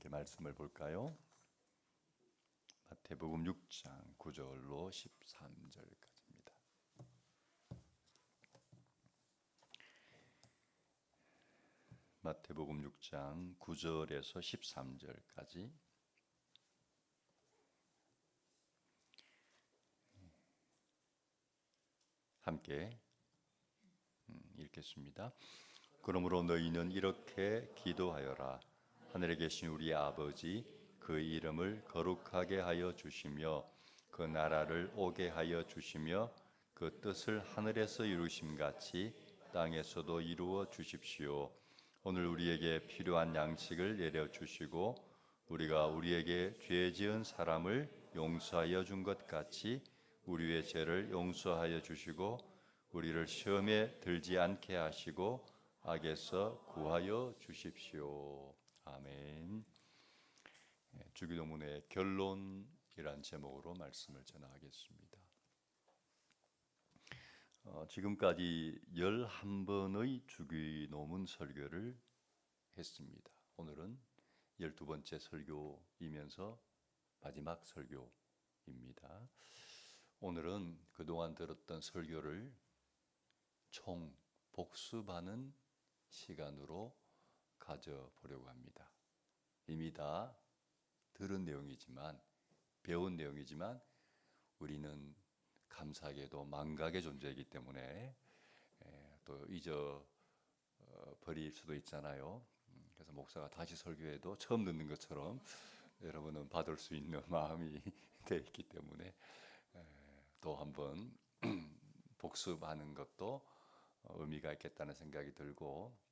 함께 말씀을 볼까요? 마태복음 6장 9절로 13절까지입니다. 마태복음 6장 9절에서 13절까지 함께 읽겠습니다. 그러므로 너희는 이렇게 기도하여라. 하늘에 계신 우리 아버지, 그 이름을 거룩하게 하여 주시며 그 나라를 오게 하여 주시며 그 뜻을 하늘에서 이루심 같이 땅에서도 이루어 주십시오. 오늘 우리에게 필요한 양식을 내려 주시고 우리가 우리에게 죄 지은 사람을 용서하여 준 것 같이 우리의 죄를 용서하여 주시고 우리를 시험에 들지 않게 하시고 악에서 구하여 주십시오. 아멘. 주기도문의 결론이란 제목으로 말씀을 전하겠습니다. 지금까지 11번의 주기도문 설교를 했습니다. 오늘은 12번째 설교이면서 마지막 설교입니다. 오늘은 그동안 들었던 설교를 총 복습하는 시간으로 가져보려고 합니다. 이미 다 들은 내용이지만, 배운 내용이지만 우리는 감사하게도 망각의 존재이기 때문에 또 잊어버릴 수도 있잖아요. 그래서 목사가 다시 설교해도 처음 듣는 것처럼 여러분은 받을 수 있는 마음이 되어 있기 때문에 또 한번 복습하는 것도 의미가 있겠다는 생각이 들고,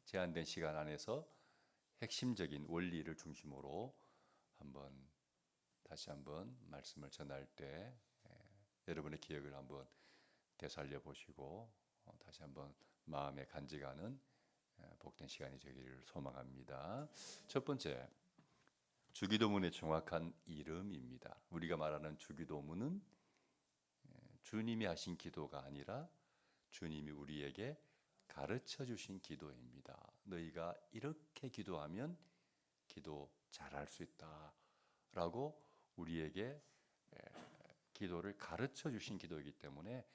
제한된 시간 안에서 핵심적인 원리를 중심으로 다시 한번 말씀을 전할 때 여러분의 기억을 한번 되살려 보시고 다시 한번 마음에 간직하는 복된 시간이 되기를 소망합니다. 첫 번째, 주기도문의 정확한 이름입니다. 우리가 말하는 주기도문은 주님이 하신 기도가 아니라 주님이 우리에게 가르쳐 주신 기도입니다. 너희가 이렇게 기도하면 기도 잘할 수 있다 라고 우리에게 기도를 가르쳐 주신 기도이기 때문에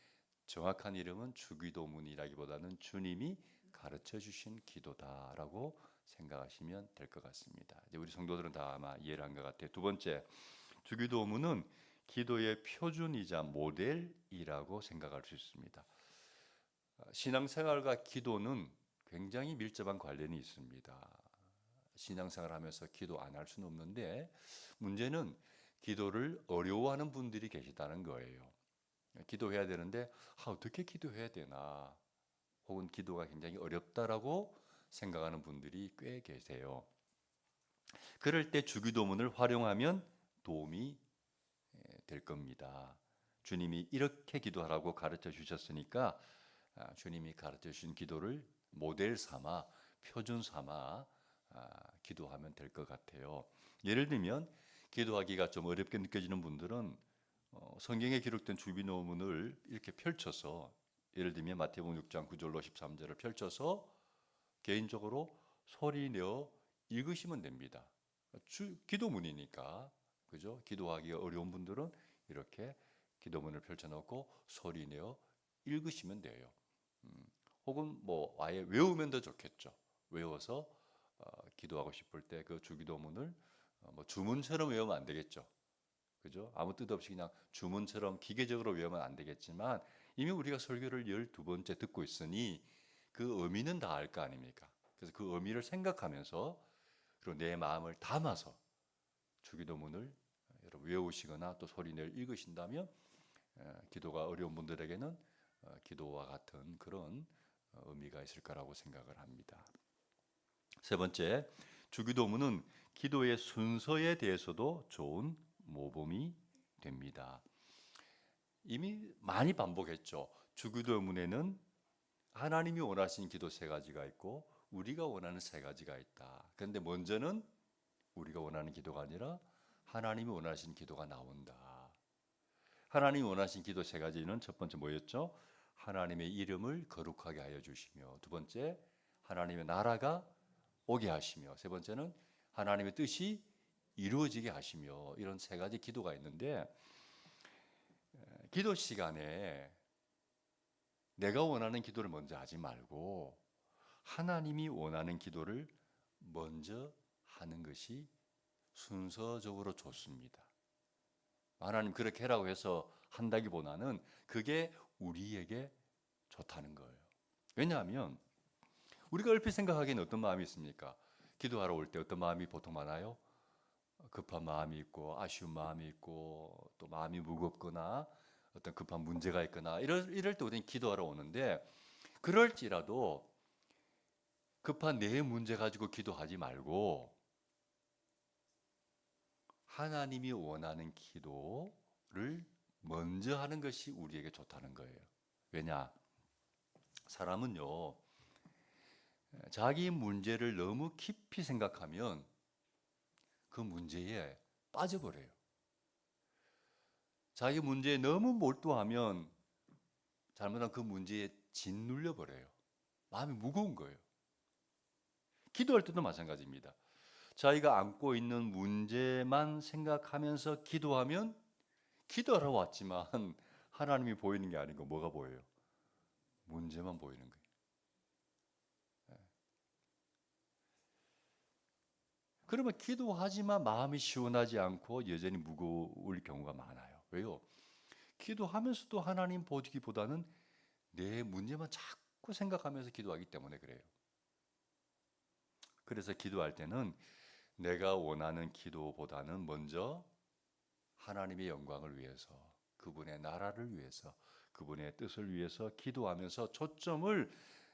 정확한 이름은 주기도문이라기보다는 주님이 가르쳐 주신 기도다라고 생각하시면 될 것 같습니다. 이제 우리 성도들은 다 아마 이해를 한 것 같아요. 두 번째, 주기도문은 기도의 표준이자 모델이라고 생각할 수 있습니다. 신앙생활과 기도는 굉장히 밀접한 관련이 있습니다. 신앙생활하면서 기도 안 할 수는 없는데 문제는 기도를 어려워하는 분들이 계시다는 거예요. 기도해야 되는데 어떻게 기도해야 되나, 혹은 기도가 굉장히 어렵다라고 생각하는 분들이 꽤 계세요. 그럴 때 주기도문을 활용하면 도움이 될 겁니다. 주님이 이렇게 기도하라고 가르쳐 주셨으니까 주님이 가르쳐 주신 기도를 모델 삼아, 표준 삼아 기도하면 될 것 같아요. 예를 들면 기도하기가 좀 어렵게 느껴지는 분들은 성경에 기록된 주기도문을 이렇게 펼쳐서, 예를 들면 마태복음 6장 9절로 13절을 펼쳐서 개인적으로 소리 내어 읽으시면 됩니다. 기도문이니까, 그죠? 기도하기가 어려운 분들은 이렇게 기도문을 펼쳐놓고 소리 내어 읽으시면 돼요. 혹은 뭐 아예 외우면 더 좋겠죠. 외워서 기도하고 싶을 때 그 주기도문을 뭐 주문처럼 외우면 안 되겠죠. 그죠? 아무 뜻 없이 그냥 주문처럼 기계적으로 외우면 안 되겠지만 이미 우리가 설교를 12번째 듣고 있으니 그 의미는 다 알 거 아닙니까? 그래서 그 의미를 생각하면서 그리고 내 마음을 담아서 주기도문을 여러분 외우시거나 또 소리내어 읽으신다면 기도가 어려운 분들에게는 기도와 같은 그런 의미가 있을 거라고 생각을 합니다. 세 번째, 주기도문은 기도의 순서에 대해서도 좋은 모범이 됩니다. 이미 많이 반복했죠. 주기도문에는 하나님이 원하시는 기도 세 가지가 있고 우리가 원하는 세 가지가 있다. 그런데 먼저는 우리가 원하는 기도가 아니라 하나님이 원하시는 기도가 나온다. 하나님이 원하신 기도 세 가지는 첫 번째 뭐였죠? 하나님의 이름을 거룩하게 하여 주시며, 두 번째 하나님의 나라가 오게 하시며, 세 번째는 하나님의 뜻이 이루어지게 하시며, 이런 세 가지 기도가 있는데, 기도 시간에 내가 원하는 기도를 먼저 하지 말고 하나님이 원하는 기도를 먼저 하는 것이 순서적으로 좋습니다. 하나님 그렇게 해라고 해서 한다기보다는 그게 우리에게 좋다는 거예요. 왜냐하면 우리가 얼핏 생각하기에는 어떤 마음이 있습니까? 기도하러 올 때 어떤 마음이 보통 많아요? 급한 마음이 있고 아쉬운 마음이 있고 또 마음이 무겁거나 어떤 급한 문제가 있거나 이럴 때 우리는 기도하러 오는데, 그럴지라도 급한 내 문제 가지고 기도하지 말고 하나님이 원하는 기도를 먼저 하는 것이 우리에게 좋다는 거예요. 왜냐? 사람은요, 자기 문제를 너무 깊이 생각하면 그 문제에 빠져버려요. 자기 문제에 너무 몰두하면 잘못하면 그 문제에 짓눌려 버려요. 마음이 무거운 거예요. 기도할 때도 마찬가지입니다. 자기가 안고 있는 문제만 생각하면서 기도하면 기도하러 왔지만 하나님이 보이는 게 아니고 뭐가 보여요? 문제만 보이는 거예요. 그러면 기도하지만 마음이 시원하지 않고 여전히 무거울 경우가 많아요. 왜요? 기도하면서도 하나님 보기보다는 내 문제만 자꾸 생각하면서 기도하기 때문에 그래요. 그래서 기도할 때는 내가 원하는 기도보다는 먼저 하나님의 영광을 위해서, 그분의 나라를 위해서, 그분의 뜻을 위해서 기도하면서 초점을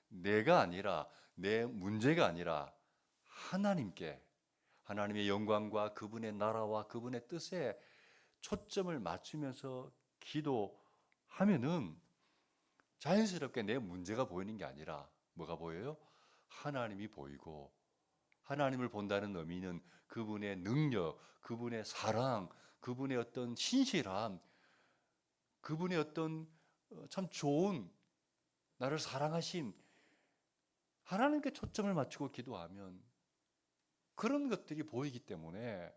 내가 아니라, 내 문제가 아니라 하나님께, 하나님의 영광과 그분의 나라와 그분의 뜻에 초점을 맞추면서 기도하면은 자연스럽게 내 문제가 보이는 게 아니라 뭐가 보여요? 하나님이 보이고, 하나님을 본다는 의미는 그분의 능력, 그분의 사랑, 그분의 어떤 신실함, 그분의 어떤 참 좋은 나를 사랑하심, 하나님께 초점을 맞추고 기도하면 그런 것들이 보이기 때문에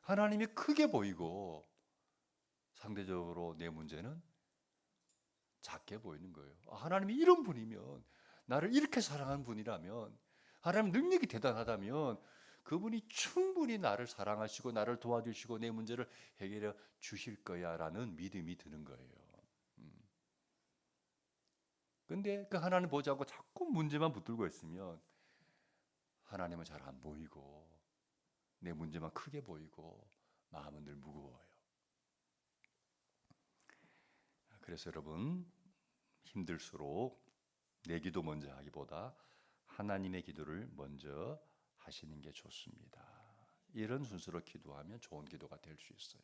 하나님이 크게 보이고 상대적으로 내 문제는 작게 보이는 거예요. 하나님이 이런 분이면, 나를 이렇게 사랑하는 분이라면, 하나님 능력이 대단하다면 그분이 충분히 나를 사랑하시고 나를 도와주시고 내 문제를 해결해 주실 거야 라는 믿음이 드는 거예요. 근데 그 하나님 보지 않고 자꾸 문제만 붙들고 있으면 하나님은 잘 안 보이고 내 문제만 크게 보이고 마음은 늘 무거워요. 그래서 여러분, 힘들수록 내 기도 먼저 하기보다 하나님의 기도를 먼저 하시는 게 좋습니다. 이런 순서로 기도하면 좋은 기도가 될 수 있어요.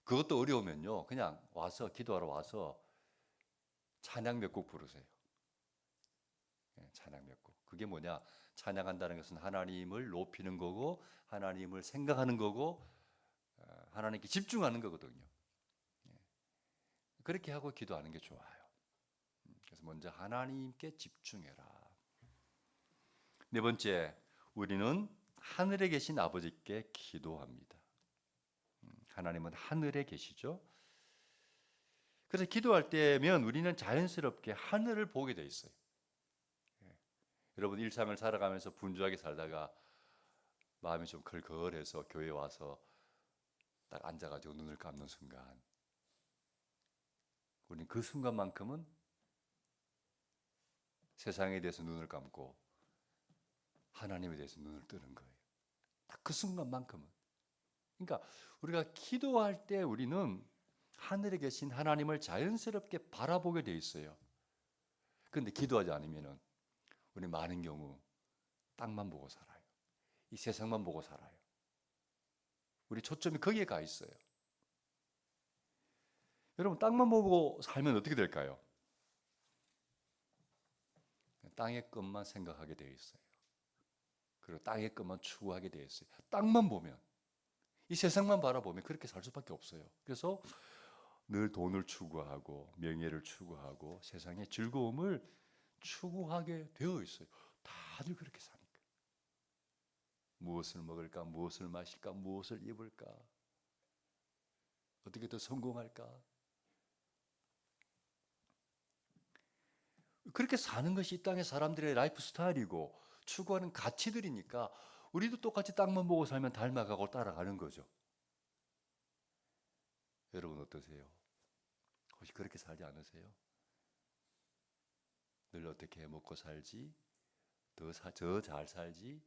그것도 어려우면요, 그냥 와서 기도하러 와서 찬양 몇 곡 부르세요. 찬양 몇 곡. 그게 뭐냐? 찬양한다는 것은 하나님을 높이는 거고 하나님을 생각하는 거고 하나님께 집중하는 거거든요. 그렇게 하고 기도하는 게 좋아요. 그래서 먼저 하나님께 집중해라. 네 번째, 우리는 하늘에 계신 아버지께 기도합니다. 하나님은 하늘에 계시죠. 그래서 기도할 때면 우리는 자연스럽게 하늘을 보게 돼 있어요. 여러분, 일상을 살아가면서 분주하게 살다가 마음이 좀 걸걸해서 교회 와서 딱 앉아가지고 눈을 감는 순간, 우리는 그 순간만큼은 세상에 대해서 눈을 감고 하나님에 대해서 눈을 뜨는 거예요. 딱 그 순간만큼은. 그러니까 우리가 기도할 때 우리는 하늘에 계신 하나님을 자연스럽게 바라보게 돼 있어요. 그런데 기도하지 않으면은 우리 많은 경우 땅만 보고 살아요. 이 세상만 보고 살아요. 우리 초점이 거기에 가 있어요. 여러분, 땅만 보고 살면 어떻게 될까요? 땅의 것만 생각하게 되어 있어요. 그리고 땅의 것만 추구하게 되어 있어요. 땅만 보면, 이 세상만 바라보면 그렇게 살 수밖에 없어요. 그래서 늘 돈을 추구하고 명예를 추구하고 세상의 즐거움을 추구하게 되어 있어요. 다들 그렇게 사니까. 무엇을 먹을까? 무엇을 마실까? 무엇을 입을까? 어떻게 더 성공할까? 그렇게 사는 것이 이 땅의 사람들의 라이프 스타일이고 추구하는 가치들이니까 우리도 똑같이 땅만 보고 살면 닮아가고 따라가는 거죠. 여러분 어떠세요? 혹시 그렇게 살지 않으세요? 늘 어떻게 먹고 살지? 더 잘 살지?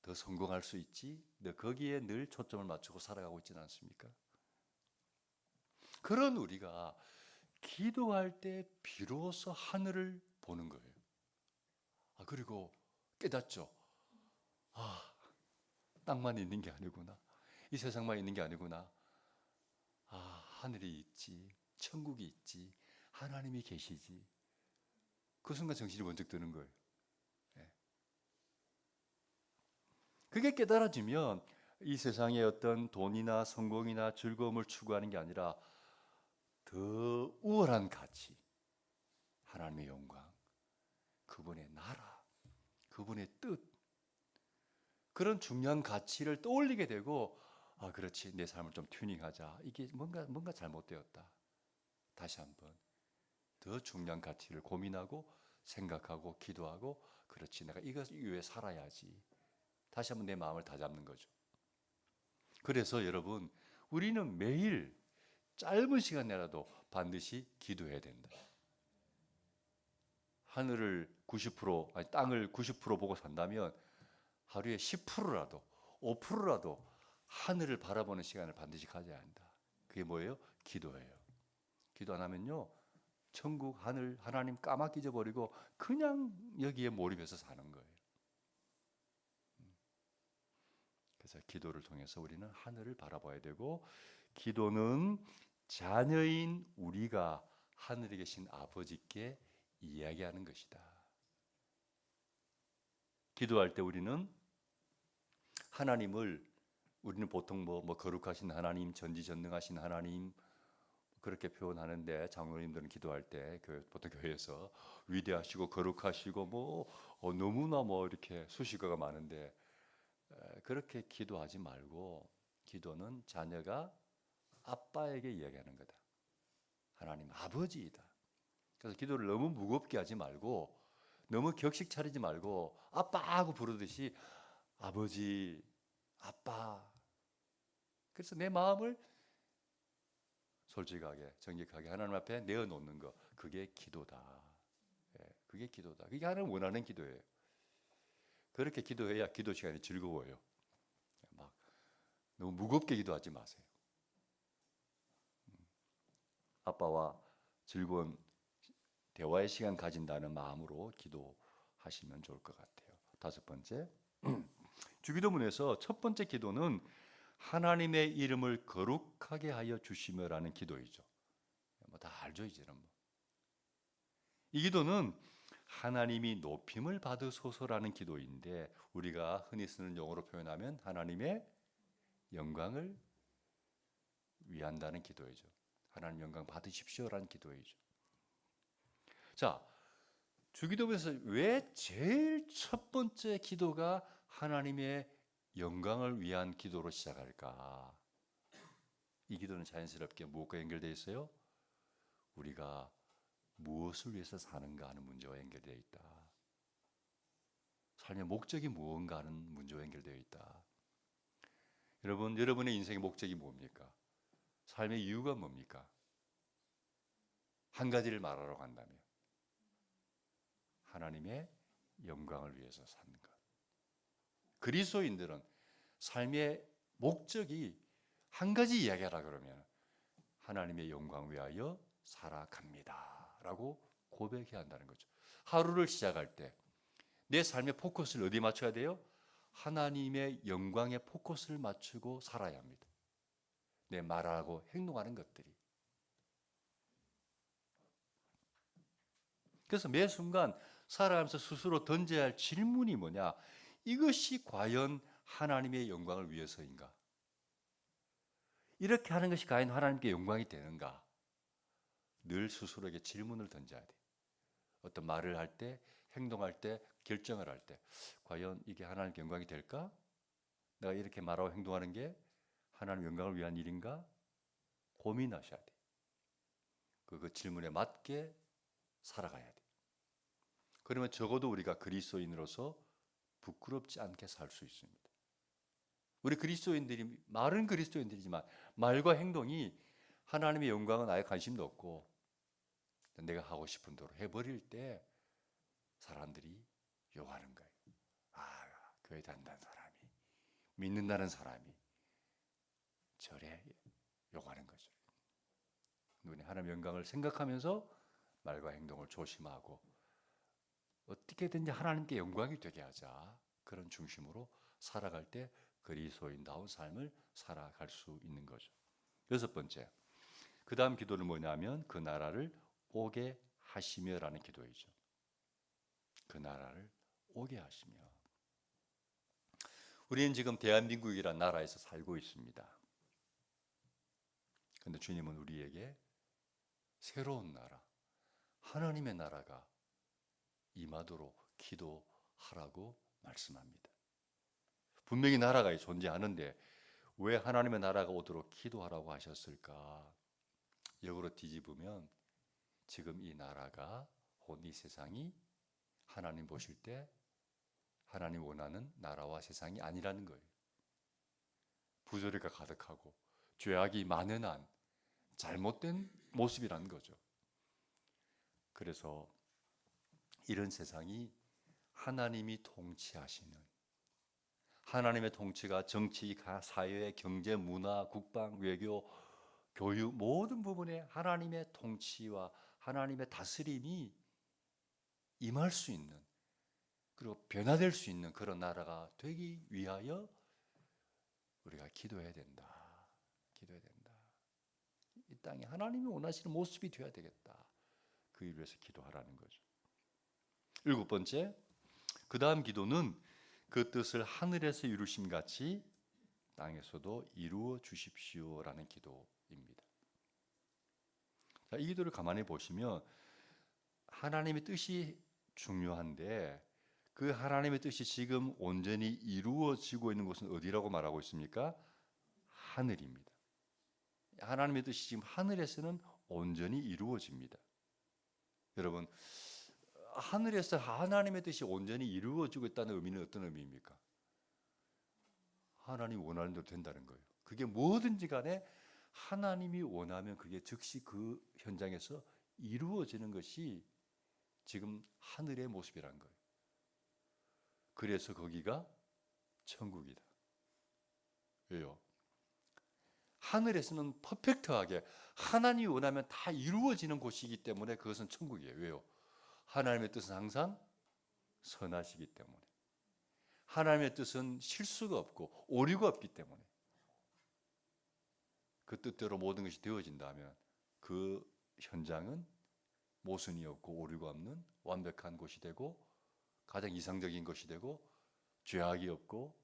더 성공할 수 있지? 거기에 늘 초점을 맞추고 살아가고 있지는 않습니까? 그런 우리가 기도할 때 비로소 하늘을 보는 거예요. 그리고 깨닫죠. 땅만 있는 게 아니구나. 이 세상만 있는 게 아니구나. 하늘이 있지. 천국이 있지. 하나님이 계시지. 그 순간 정신이 번쩍 드는 거예요. 그게 깨달아지면 이 세상의 어떤 돈이나 성공이나 즐거움을 추구하는 게 아니라 더 우월한 가치, 하나님의 영광, 그분의 나라, 그분의 뜻, 그런 중요한 가치를 떠올리게 되고 그렇지, 내 삶을 좀 튜닝하자. 이게 뭔가 잘못되었다. 다시 한번 더 중요한 가치를 고민하고 생각하고 기도하고 그렇지, 내가 이것 위해 살아야지. 다시 한번 내 마음을 다잡는 거죠. 그래서 여러분, 우리는 매일 짧은 시간이라도 반드시 기도해야 된다. 하늘을 90%, 아니 땅을 90% 보고 산다면 하루에 10%라도 5%라도 하늘을 바라보는 시간을 반드시 가져야 한다. 그게 뭐예요? 기도예요. 기도 안 하면요, 천국, 하늘, 하나님 까맣게 잊어버리고 그냥 여기에 몰입해서 사는 거예요. 그래서 기도를 통해서 우리는 하늘을 바라봐야 되고, 기도는 자녀인 우리가 하늘에 계신 아버지께 이야기하는 것이다. 기도할 때 우리는 우리는 보통 거룩하신 하나님, 전지전능하신 하나님 그렇게 표현하는데, 장로님들은 기도할 때 보통 교회에서 위대하시고 거룩하시고 너무나 이렇게 수식어가 많은데, 그렇게 기도하지 말고 기도는 자녀가 아빠에게 이야기하는 거다. 하나님 아버지이다. 그래서 기도를 너무 무겁게 하지 말고, 너무 격식 차리지 말고 아빠 하고 부르듯이 아버지, 아빠. 그래서 내 마음을 솔직하게 정직하게 하나님 앞에 내어놓는 거, 그게 기도다. 그게 기도다. 그게 하나님 원하는 기도예요. 그렇게 기도해야 기도 시간이 즐거워요. 막 너무 무겁게 기도하지 마세요. 아빠와 즐거운 대화의 시간 가진다는 마음으로 기도하시면 좋을 것 같아요. 5번째, 주기도문에서 첫 번째 기도는 하나님의 이름을 거룩하게 하여 주시며라는 기도이죠. 다 알죠, 이제는. 이 기도는 하나님이 높임을 받으소서라는 기도인데, 우리가 흔히 쓰는 용어로 표현하면 하나님의 영광을 위한다는 기도이죠. 하나님 영광 받으십시오라는 기도이죠. 자, 주기도문에서 왜 제일 첫 번째 기도가 하나님의 영광을 위한 기도로 시작할까? 이 기도는 자연스럽게 무엇과 연결되어 있어요? 우리가 무엇을 위해서 사는가 하는 문제와 연결되어 있다. 삶의 목적이 무언가 하는 문제와 연결되어 있다. 여러분의 인생의 목적이 뭡니까? 삶의 이유가 뭡니까? 한 가지를 말하러 간다면 하나님의 영광을 위해서 사는 것. 그리스도인들은 삶의 목적이 한 가지 이야기하라 그러면 하나님의 영광 위하여 살아갑니다 라고 고백해야 한다는 거죠. 하루를 시작할 때 내 삶의 포커스를 어디에 맞춰야 돼요? 하나님의 영광에 포커스를 맞추고 살아야 합니다. 내 말하고 행동하는 것들이. 그래서 매 순간 살아가면서 스스로 던져야 할 질문이 뭐냐? 이것이 과연 하나님의 영광을 위해서인가? 이렇게 하는 것이 과연 하나님께 영광이 되는가? 늘 스스로에게 질문을 던져야 돼. 어떤 말을 할 때, 행동할 때 결정을 할 때 과연 이게 하나님 영광이 될까? 내가 이렇게 말하고 행동하는 게 하나님 영광을 위한 일인가? 고민하셔야 돼요. 그 질문에 맞게 살아가야 돼요. 그러면 적어도 우리가 그리스도인으로서 부끄럽지 않게 살 수 있습니다. 우리 그리스도인들이 말은 그리스도인들이지만 말과 행동이 하나님의 영광은 아예 관심도 없고 내가 하고 싶은 대로 해버릴 때 사람들이 욕하는 거예요. 아, 교회 다닌다는 사람이, 믿는다는 사람이 저래 욕하는 거죠. 우리 하나님의 영광을 생각하면서 말과 행동을 조심하고 어떻게든지 하나님께 영광이 되게 하자. 그런 중심으로 살아갈 때 그리스도인다운 삶을 살아갈 수 있는 거죠. 여섯 번째, 그 다음 기도는 뭐냐면 그 나라를 오게 하시며라는 기도이죠. 그 나라를 오게 하시며. 우리는 지금 대한민국이라는 나라에서 살고 있습니다. 그런데 주님은 우리에게 새로운 나라, 하나님의 나라가 임하도록 기도하라고 말씀합니다. 분명히 나라가 존재하는데 왜 하나님의 나라가 오도록 기도하라고 하셨을까? 역으로 뒤집으면 지금 이 나라가 온 이 세상이 하나님 보실 때 하나님 원하는 나라와 세상이 아니라는 거예요. 부조리가 가득하고 죄악이 만연한 잘못된 모습이라는 거죠. 그래서 이런 세상이 하나님이 통치하시는, 하나님의 통치가 정치, 사회, 경제, 문화, 국방, 외교, 교육 모든 부분에 하나님의 통치와 하나님의 다스림이 임할 수 있는, 그리고 변화될 수 있는 그런 나라가 되기 위하여 우리가 기도해야 된다. 기도해야 된다. 이 땅에 하나님이 원하시는 모습이 되어야 되겠다. 그 일을 위해서 기도하라는 거죠. 일곱 번째, 그 다음 기도는 그 뜻을 하늘에서 이루심 같이 땅에서도 이루어 주십시오라는 기도입니다. 자, 이 기도를 가만히 보시면 하나님의 뜻이 중요한데 그 하나님의 뜻이 지금 온전히 이루어지고 있는 곳은 어디라고 말하고 있습니까? 하늘입니다. 하나님의 뜻이 지금 하늘에서는 온전히 이루어집니다. 여러분, 하늘에서 하나님의 뜻이 온전히 이루어지고 있다는 의미는 어떤 의미입니까? 하나님이 원하는 대로 된다는 거예요. 그게 뭐든지 간에 하나님이 원하면 그게 즉시 그 현장에서 이루어지는 것이 지금 하늘의 모습이란 거예요. 그래서 거기가 천국이다. 왜요? 하늘에서는 퍼펙트하게 하나님이 원하면 다 이루어지는 곳이기 때문에 그것은 천국이에요. 왜요? 하나님의 뜻은 항상 선하시기 때문에. 하나님의 뜻은 실수가 없고 오류가 없기 때문에. 그 뜻대로 모든 것이 되어진다면 그 현장은 모순이 없고 오류가 없는 완벽한 곳이 되고 가장 이상적인 것이 되고 죄악이 없고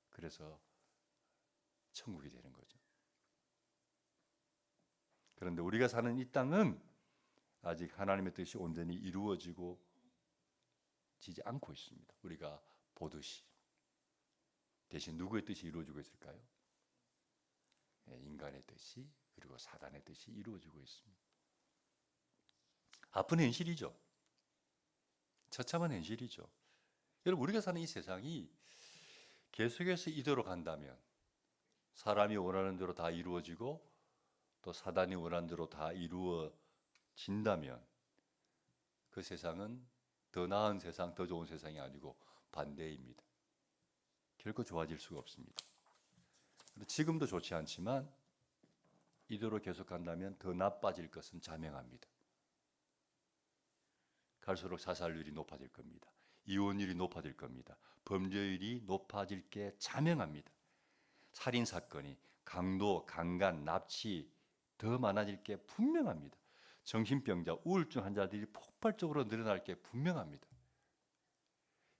그래서 천국이 되는 거죠. 그런데 우리가 사는 이 땅은 아직 하나님의 뜻이 온전히 이루어지고 지지 않고 있습니다. 우리가 보듯이. 대신 누구의 뜻이 이루어지고 있을까요? 인간의 뜻이 그리고 사단의 뜻이 이루어지고 있습니다. 아픈 현실이죠. 처참한 현실이죠. 여러분, 우리가 사는 이 세상이 계속해서 이대로 간다면 사람이 원하는 대로 다 이루어지고 또 사단이 원하는 대로 다 이루어진다면 그 세상은 더 나은 세상, 더 좋은 세상이 아니고 반대입니다. 결코 좋아질 수가 없습니다. 지금도 좋지 않지만 이대로 계속 간다면 더 나빠질 것은 자명합니다. 갈수록 자살률이 높아질 겁니다. 이혼율이 높아질 겁니다. 범죄율이 높아질 게 자명합니다. 살인사건이 강도, 강간, 납치 더 많아질 게 분명합니다. 정신병자, 우울증 환자들이 폭발적으로 늘어날 게 분명합니다.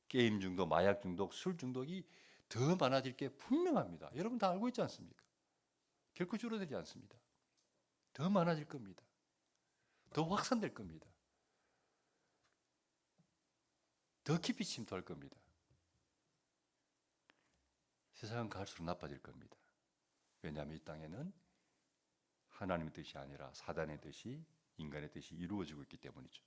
게임 중독, 마약 중독, 술 중독이 더 많아질 게 분명합니다. 여러분 다 알고 있지 않습니까? 결코 줄어들지 않습니다. 더 많아질 겁니다. 더 확산될 겁니다. 더 깊이 침투할 겁니다. 세상은 갈수록 나빠질 겁니다. 왜냐하면 이 땅에는 하나님의 뜻이 아니라 사단의 뜻이, 인간의 뜻이 이루어지고 있기 때문이죠.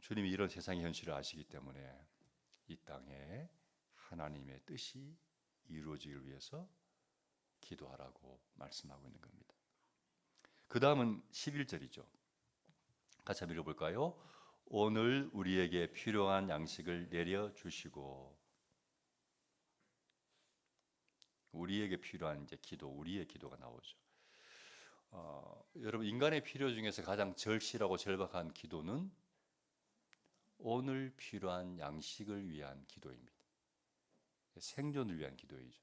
주님이 이런 세상의 현실을 아시기 때문에 이 땅에 하나님의 뜻이 이루어지기를 위해서 기도하라고 말씀하고 있는 겁니다. 그 다음은 11절이죠. 같이 한번 읽어볼까요? 오늘 우리에게 필요한 양식을 내려주시고. 우리에게 필요한 이제 기도, 우리의 기도가 나오죠. 여러분, 인간의 필요 중에서 가장 절실하고 절박한 기도는 오늘 필요한 양식을 위한 기도입니다. 생존을 위한 기도이죠.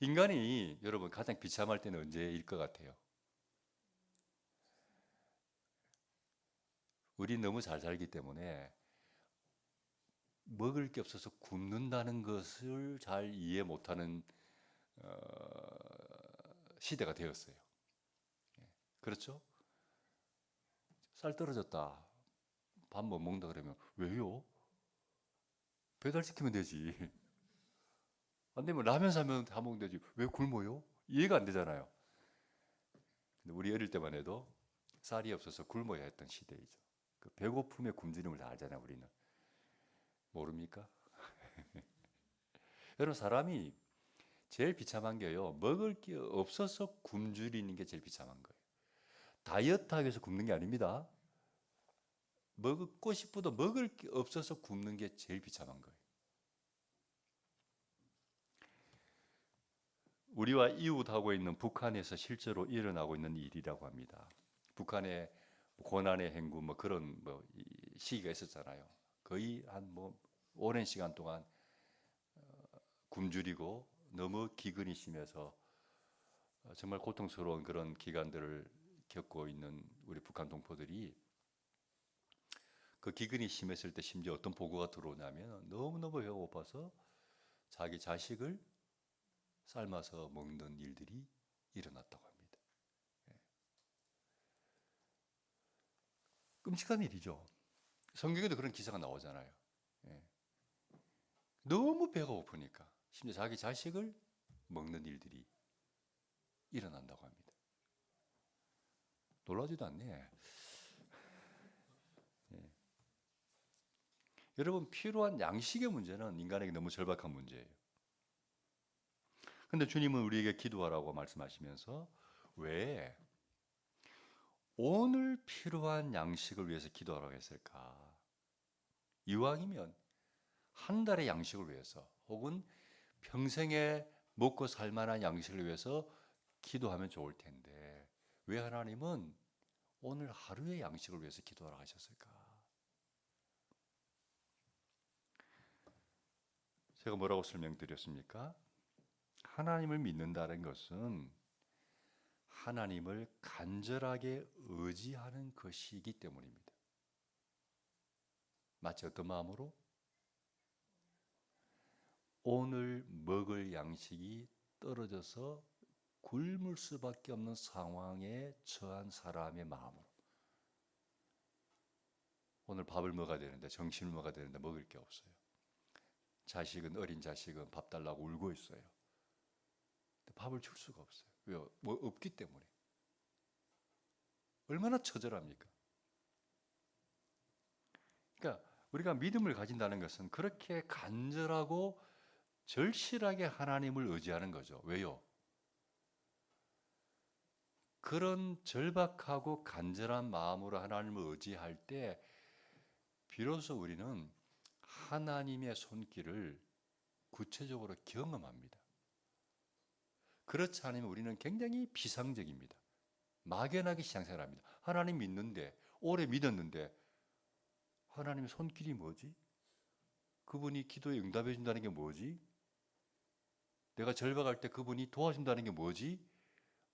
인간이 여러분 가장 비참할 때는 언제일 것 같아요? 우리 너무 잘 살기 때문에 먹을 게 없어서 굶는다는 것을 잘 이해 못하는 시대가 되었어요. 그렇죠? 쌀 떨어졌다. 밥 못 먹는다 그러면 왜요? 배달시키면 되지. 안 되면 라면 사면 다 먹으면 되지. 왜 굶어요? 이해가 안 되잖아요. 근데 우리 어릴 때만 해도 쌀이 없어서 굶어야 했던 시대이죠. 그 배고픔의 굶주림을 다 알잖아요, 우리는. 모릅니까? 여러분, 사람이 제일 비참한 게요, 먹을 게 없어서 굶주리는 게 제일 비참한 거예요. 다이어트 하기 위해서 굶는 게 아닙니다. 먹고 싶어도 먹을 게 없어서 굶는 게 제일 비참한 거예요. 우리와 이웃하고 있는 북한에서 실제로 일어나고 있는 일이라고 합니다. 북한의 고난의 행군 뭐 그런 시기가 있었잖아요. 거의 한 오랜 시간 동안 굶주리고 너무 기근이 심해서 정말 고통스러운 그런 기간들을 겪고 있는 우리 북한 동포들이 그 기근이 심했을 때 심지어 어떤 보고가 들어오냐면 너무너무 배가 고파서 자기 자식을 삶아서 먹는 일들이 일어났다고 합니다. 끔찍한 일이죠. 성경에도 그런 기사가 나오잖아요. 너무 배가 고프니까 심지어 자기 자식을 먹는 일들이 일어난다고 합니다. 놀라지도 않네. 여러분, 필요한 양식의 문제는 인간에게 너무 절박한 문제예요. 근데 주님은 우리에게 기도하라고 말씀하시면서 왜 오늘 필요한 양식을 위해서 기도하라고 했을까? 이왕이면 한 달의 양식을 위해서 혹은 평생에 먹고 살 만한 양식을 위해서 기도하면 좋을 텐데 왜 하나님은 오늘 하루의 양식을 위해서 기도하라고 하셨을까? 제가 뭐라고 설명드렸습니까? 하나님을 믿는다는 것은 하나님을 간절하게 의지하는 것이기 때문입니다. 마치 어떤 마음으로? 오늘 먹을 양식이 떨어져서 굶을 수밖에 없는 상황에 처한 사람의 마음으로. 오늘 밥을 먹어야 되는데, 점심을 먹어야 되는데 먹을 게 없어요. 어린 자식은 밥 달라고 울고 있어요. 밥을 줄 수가 없어요. 왜요? 없기 때문에. 얼마나 처절합니까? 그러니까 우리가 믿음을 가진다는 것은 그렇게 간절하고 절실하게 하나님을 의지하는 거죠. 왜요? 그런 절박하고 간절한 마음으로 하나님을 의지할 때 비로소 우리는 하나님의 손길을 구체적으로 경험합니다. 그렇지 않으면 우리는 굉장히 비상적입니다. 막연하게 신앙생활합니다. 하나님 믿는데, 오래 믿었는데 하나님의 손길이 뭐지? 그분이 기도에 응답해 준다는 게 뭐지? 내가 절박할 때 그분이 도와준다는 게 뭐지?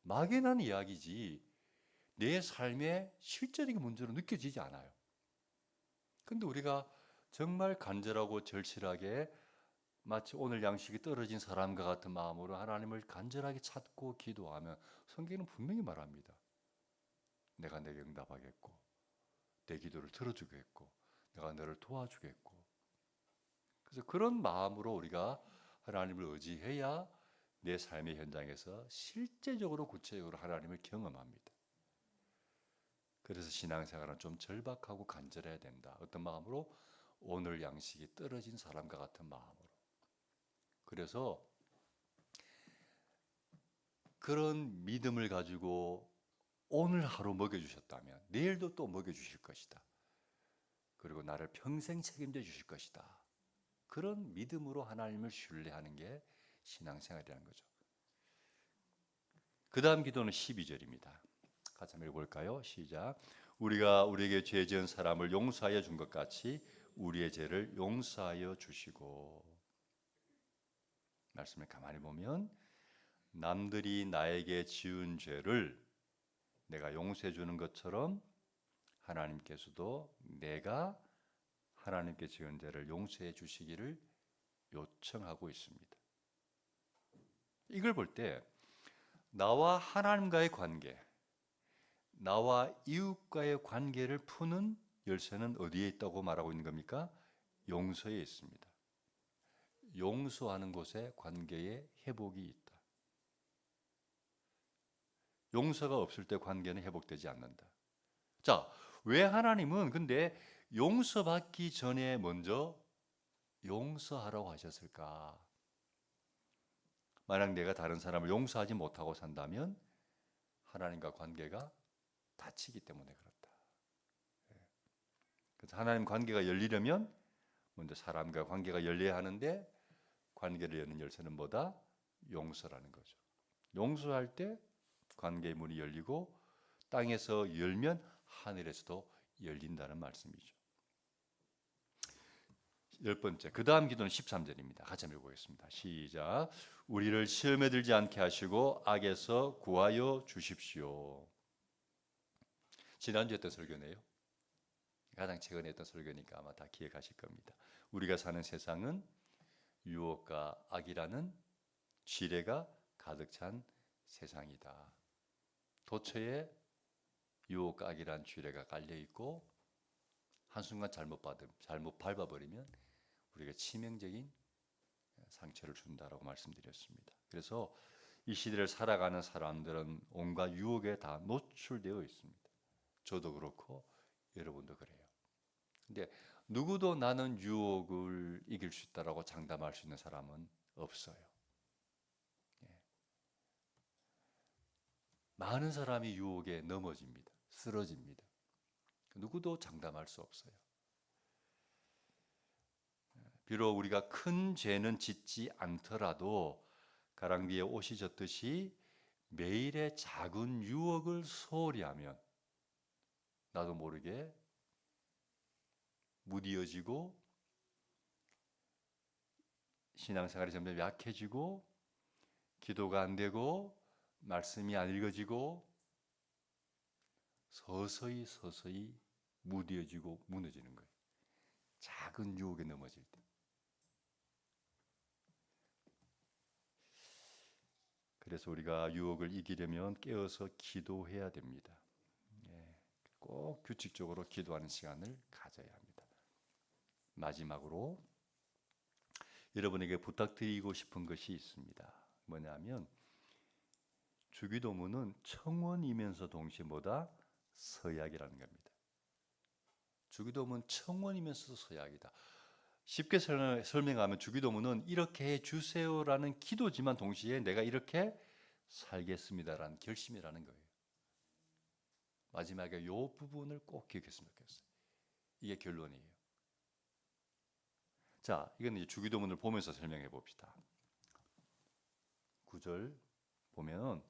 막연한 이야기지 내 삶의 실제적인 문제로 느껴지지 않아요. 근데 우리가 정말 간절하고 절실하게 마치 오늘 양식이 떨어진 사람과 같은 마음으로 하나님을 간절하게 찾고 기도하면 성경은 분명히 말합니다. 내가 내게 응답하겠고 내 기도를 들어주겠고 내가 너를 도와주겠고. 그래서 그런 마음으로 우리가 하나님을 의지해야 내 삶의 현장에서 실제적으로 구체적으로 하나님을 경험합니다. 그래서 신앙생활은 좀 절박하고 간절해야 된다. 어떤 마음으로? 오늘 양식이 떨어진 사람과 같은 마음으로. 그래서 그런 믿음을 가지고 오늘 하루 먹여주셨다면 내일도 또 먹여주실 것이다. 그리고 나를 평생 책임져 주실 것이다. 그런 믿음으로 하나님을 신뢰하는 게 신앙생활이라는 거죠. 그 다음 기도는 12절입니다. 같이 한번 읽어볼까요? 시작. 우리가 우리에게 죄 지은 사람을 용서하여 준 것 같이 우리의 죄를 용서하여 주시고. 말씀을 가만히 보면 남들이 나에게 지은 죄를 내가 용서해 주는 것처럼 하나님께서도 내가 하나님께 지은 죄를 용서해 주시기를 요청하고 있습니다. 이걸 볼 때 나와 하나님과의 관계, 나와 이웃과의 관계를 푸는 열쇠는 어디에 있다고 말하고 있는 겁니까? 용서에 있습니다. 용서하는 곳에 관계의 회복이 있다. 용서가 없을 때 관계는 회복되지 않는다. 자, 왜 하나님은 근데 용서받기 전에 먼저 용서하라고 하셨을까? 만약 내가 다른 사람을 용서하지 못하고 산다면 하나님과 관계가 닫히기 때문에 그렇다. 그래서 하나님 관계가 열리려면 먼저 사람과 관계가 열려야 하는데 관계를 여는 열쇠는 뭐다? 용서라는 거죠. 용서할 때 관계의 문이 열리고 땅에서 열면 하늘에서도 열린다는 말씀이죠. 10번째, 그 다음 기도는 13절입니다. 같이 한번 읽어보겠습니다. 시작. 우리를 시험에 들지 않게 하시고 악에서 구하여 주십시오. 지난주에 했던 설교네요. 가장 최근에 했던 설교니까 아마 다 기억하실 겁니다. 우리가 사는 세상은 유혹과 악이라는 지뢰가 가득 찬 세상이다. 도처에 유혹과 악이라는 지뢰가 깔려 있고 한순간 잘못 밟아버리면 우리가 치명적인 상처를 준다라고 말씀드렸습니다. 그래서 이 시대를 살아가는 사람들은 온갖 유혹에 다 노출되어 있습니다. 저도 그렇고 여러분도 그래요. 근데 누구도 나는 유혹을 이길 수 있다라고 장담할 수 있는 사람은 없어요. 많은 사람이 유혹에 넘어집니다. 쓰러집니다. 누구도 장담할 수 없어요. 비록 우리가 큰 죄는 짓지 않더라도 가랑비에 옷이 젖듯이 매일의 작은 유혹을 소홀히 하면 나도 모르게 무디어지고 신앙생활이 점점 약해지고 기도가 안 되고 말씀이 안 읽어지고 서서히 무디어지고 무너지는 거예요. 작은 유혹에 넘어질 때. 그래서 우리가 유혹을 이기려면 깨어서 기도해야 됩니다. 꼭 규칙적으로 기도하는 시간을 가져야 합니다. 마지막으로 여러분에게 부탁드리고 싶은 것이 있습니다. 뭐냐면 주기도문은 청원이면서 동시에 뭐다? 서약이라는 겁니다. 주기도문 청원이면서 서약이다. 쉽게 설명하면 주기도문은 이렇게 해주세요라는 기도지만 동시에 내가 이렇게 살겠습니다라는 결심이라는 거예요. 마지막에 이 부분을 꼭 기억했으면 좋겠어요. 이게 결론이에요. 자, 이건 이제 주기도문을 보면서 설명해 봅시다. 9절 보면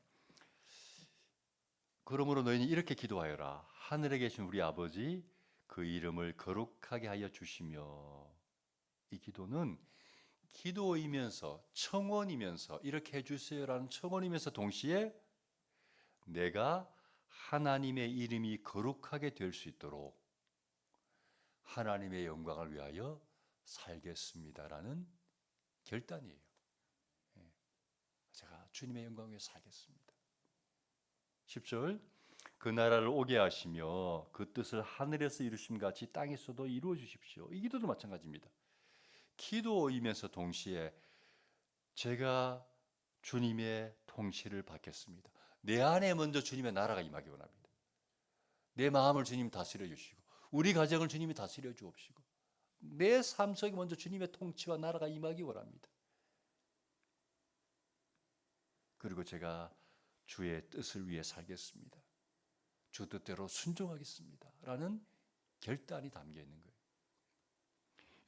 그러므로 너희는 이렇게 기도하여라. 하늘에 계신 우리 아버지 그 이름을 거룩하게 하여 주시며. 이 기도는 기도이면서 청원이면서 이렇게 해주세요라는 청원이면서 동시에 내가 하나님의 이름이 거룩하게 될 수 있도록 하나님의 영광을 위하여 살겠습니다라는 결단이에요. 제가 주님의 영광 위해 살겠습니다. 10절 그 나라를 오게 하시며 그 뜻을 하늘에서 이루심 같이 땅에서도 이루어 주십시오. 이 기도도 마찬가지입니다. 기도이면서 동시에 제가 주님의 통치를 받겠습니다. 내 안에 먼저 주님의 나라가 임하기 원합니다. 내 마음을 주님이 다스려 주시고 우리 가정을 주님이 다스려 주옵시고 내 삶 속에 먼저 주님의 통치와 나라가 임하기 원합니다. 그리고 제가 주의 뜻을 위해 살겠습니다. 주 뜻대로 순종하겠습니다. 라는 결단이 담겨 있는 거예요.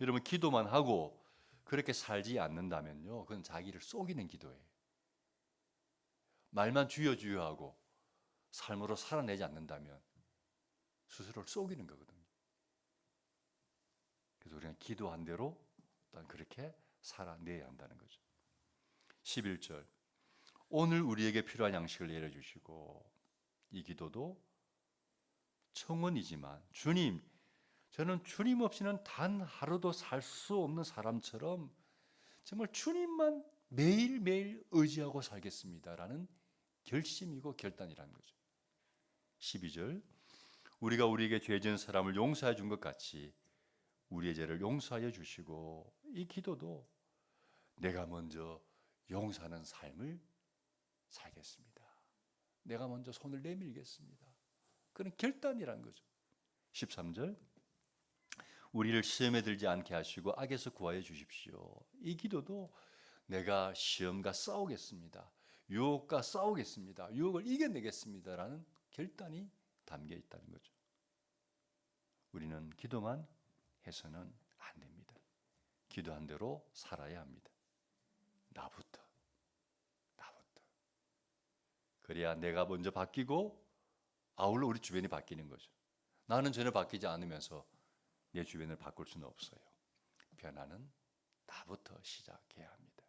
여러분 기도만 하고 그렇게 살지 않는다면요. 그건 자기를 속이는 기도예요. 말만 주여 주여 하고 삶으로 살아내지 않는다면 스스로를 속이는 거거든요. 그래서 우리는 기도한 대로 일단 그렇게 살아내야 한다는 거죠. 11절 오늘 우리에게 필요한 양식을 내려주시고 이 기도도 청원이지만 주님 저는 주님 없이는 단 하루도 살 수 없는 사람처럼 정말 주님만 매일매일 의지하고 살겠습니다라는 결심이고 결단이라는 거죠. 12절 우리가 우리에게 죄 지은 사람을 용서해 준 것 같이 우리의 죄를 용서하여 주시고 이 기도도 내가 먼저 용서하는 삶을 살겠습니다. 내가 먼저 손을 내밀겠습니다. 그런 결단이라는 거죠. 13절 우리를 시험에 들지 않게 하시고 악에서 구하여 주십시오. 이 기도도 내가 시험과 싸우겠습니다. 유혹과 싸우겠습니다. 유혹을 이겨내겠습니다라는 결단이 담겨 있다는 거죠. 우리는 기도만 해서는 안 됩니다. 기도한 대로 살아야 합니다. 나부터. 그래야 내가 먼저 바뀌고 아울러 우리 주변이 바뀌는 거죠. 나는 전혀 바뀌지 않으면서 내 주변을 바꿀 수는 없어요. 변화는 나부터 시작해야 합니다.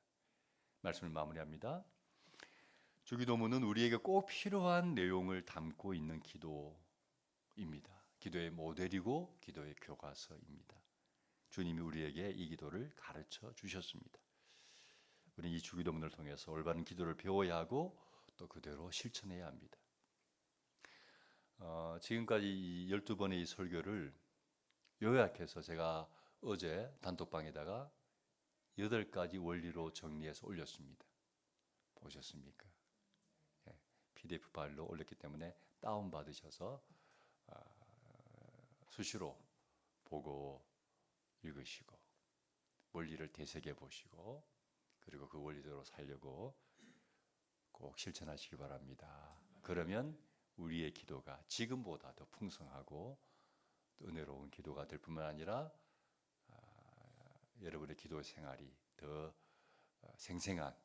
말씀을 마무리합니다. 주기도문은 우리에게 꼭 필요한 내용을 담고 있는 기도입니다. 기도의 모델이고 기도의 교과서입니다. 주님이 우리에게 이 기도를 가르쳐 주셨습니다. 우리는 이 주기도문을 통해서 올바른 기도를 배워야 하고 또 그대로 실천해야 합니다. 지금까지 12번의 이 설교를 요약해서 제가 어제 단톡방에다가 8가지 원리로 정리해서 올렸습니다. 보셨습니까? PDF 파일로 올렸기 때문에 다운받으셔서 수시로 보고 읽으시고 원리를 되새겨 보시고 그리고 그 원리대로 살려고 꼭 실천하시기 바랍니다. 그러면 우리의 기도가 지금보다 더 풍성하고 은혜로운 기도가 될 뿐만 아니라 여러분의 기도 생활이 더 생생한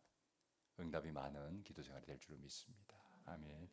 응답이 많은 기도 생활이 될 줄 믿습니다. 아멘.